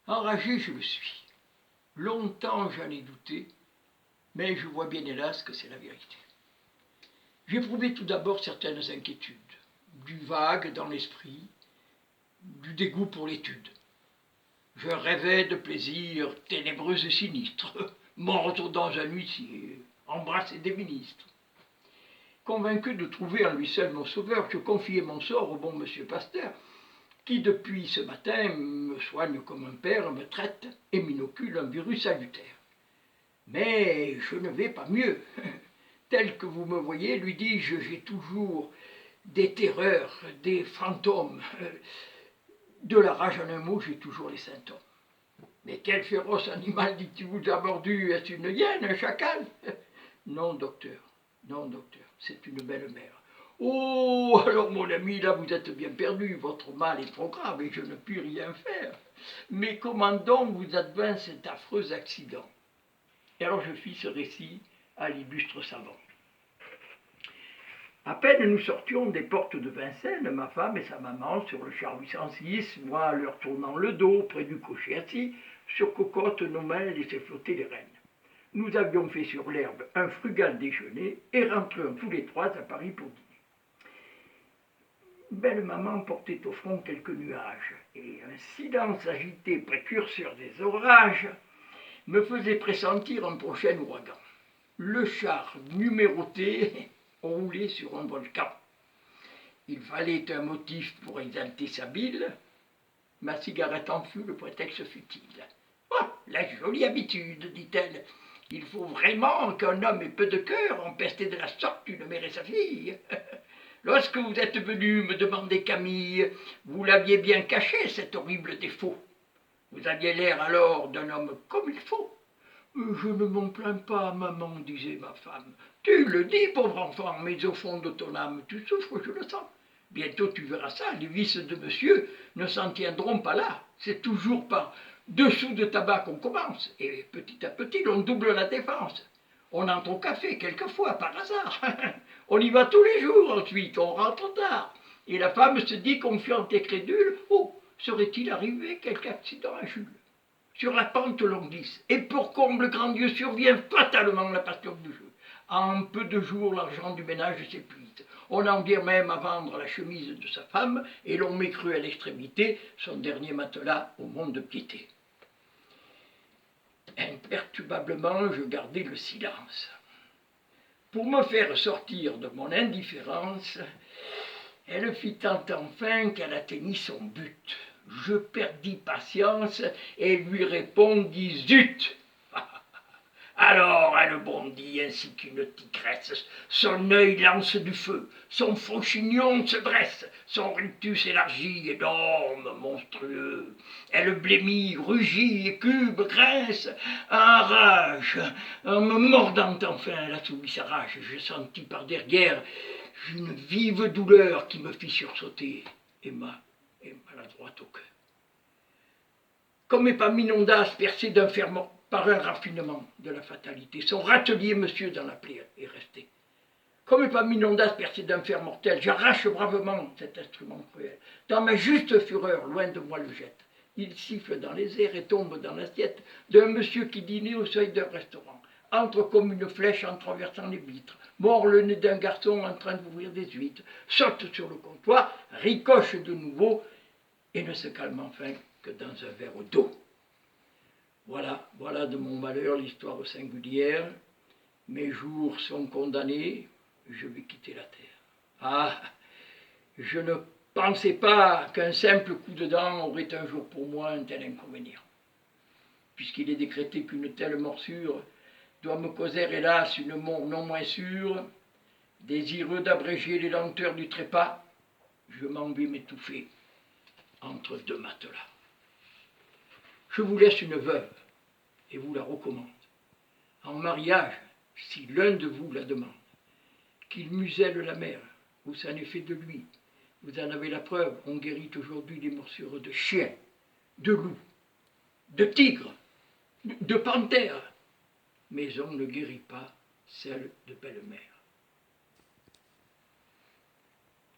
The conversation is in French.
Enragé, je le suis. Longtemps j'en ai douté, mais je vois bien hélas que c'est la vérité. J'éprouvais tout d'abord certaines inquiétudes, du vague dans l'esprit, du dégoût pour l'étude. Je rêvais de plaisirs ténébreux et sinistres, mordre dans un huissier, embrasser des ministres. Convaincu de trouver en lui seul mon sauveur, je confiai mon sort au bon monsieur Pasteur, qui depuis ce matin me soigne comme un père, me traite et m'inocule un virus salutaire. Mais je ne vais pas mieux. Tel que vous me voyez, lui dis-je, j'ai toujours des terreurs, des fantômes. De la rage en un mot, j'ai toujours les symptômes. Mais quel féroce animal dites-vous a mordu? Est-ce une hyène, un chacal? Non, docteur, non, docteur, c'est une belle mère. Oh, alors mon ami, là vous êtes bien perdu, votre mal est trop grave et je ne puis rien faire. Mais comment donc vous advint cet affreux accident? Et alors je fis ce récit à l'illustre savant. À peine nous sortions des portes de Vincennes, ma femme et sa maman sur le char 806, moi leur tournant le dos près du cocher assis, sur cocotte nos mains laissaient flotter les rênes. Nous avions fait sur l'herbe un frugal déjeuner et rentrions tous les trois à Paris pour dîner. Belle maman portait au front quelques nuages, et un silence agité, précurseur des orages, me faisait pressentir un prochain ouragan. Le char numéroté roulait sur un volcan. Il fallait un motif pour exalter sa bile. Ma cigarette en fut le prétexte futile. Oh, la jolie habitude, dit-elle. Il faut vraiment qu'un homme ait peu de cœur, empester de la sorte une mère et sa fille. Lorsque vous êtes venu me demander Camille, vous l'aviez bien caché, cet horrible défaut. Vous aviez l'air alors d'un homme comme il faut. Je ne m'en plains pas, maman, disait ma femme. Tu le dis, pauvre enfant, mais au fond de ton âme, tu souffres, je le sens. Bientôt tu verras ça, les vices de monsieur ne s'en tiendront pas là. C'est toujours par dessous de tabac qu'on commence, et petit à petit l'on double la défense. On entre au café quelquefois, par hasard. On y va tous les jours ensuite, on rentre tard. Et la femme se dit confiante et crédule, oh, serait-il arrivé quelque accident à Jules? Sur la pente l'on glisse, et pour comble grand Dieu survient fatalement la passion du jeu. En peu de jours, l'argent du ménage s'épuise. On en vient même à vendre la chemise de sa femme, et l'on met cru à l'extrémité son dernier matelas au monde de piété. Imperturbablement, je gardai le silence. Pour me faire sortir de mon indifférence, elle fit tant enfin qu'elle atteignit son but. Je perdis patience et lui répondis zut. Alors elle bondit ainsi qu'une tigresse, son œil lance du feu, son faux chignon se dresse, son rictus élargi, énorme, monstrueux. Elle blêmit, rugit, écume, grince, enrage. En me mordant enfin, la souris s'arrache. Je sentis par derrière une vive douleur qui me fit sursauter et maladroite au cœur. Comme Épaminondas percé d'un fer par un raffinement de la fatalité, son râtelier monsieur dans la plaie est resté. Comme Épaminondas percé d'un fer mortel, j'arrache bravement cet instrument cruel. Dans ma juste fureur, loin de moi le jette. Il siffle dans les airs et tombe dans l'assiette d'un monsieur qui dînait au seuil d'un restaurant. Entre comme une flèche en traversant les vitres, mord le nez d'un garçon en train d'ouvrir des huîtres, saute sur le comptoir, ricoche de nouveau et ne se calme enfin que dans un verre d'eau. Voilà de mon malheur l'histoire singulière. Mes jours sont condamnés, je vais quitter la terre. Ah, je ne pensais pas qu'un simple coup de dent aurait un jour pour moi un tel inconvénient. Puisqu'il est décrété qu'une telle morsure doit me causer, hélas, une mort non moins sûre, désireux d'abréger les lenteurs du trépas, je m'en vais m'étouffer entre deux matelas. Je vous laisse une veuve et vous la recommande. En mariage, si l'un de vous la demande, qu'il muselle la mère, ou ça n'est fait de lui. Vous en avez la preuve, on guérit aujourd'hui les morsures de chiens, de loups, de tigres, de panthères, mais on ne guérit pas celle de belle-mère.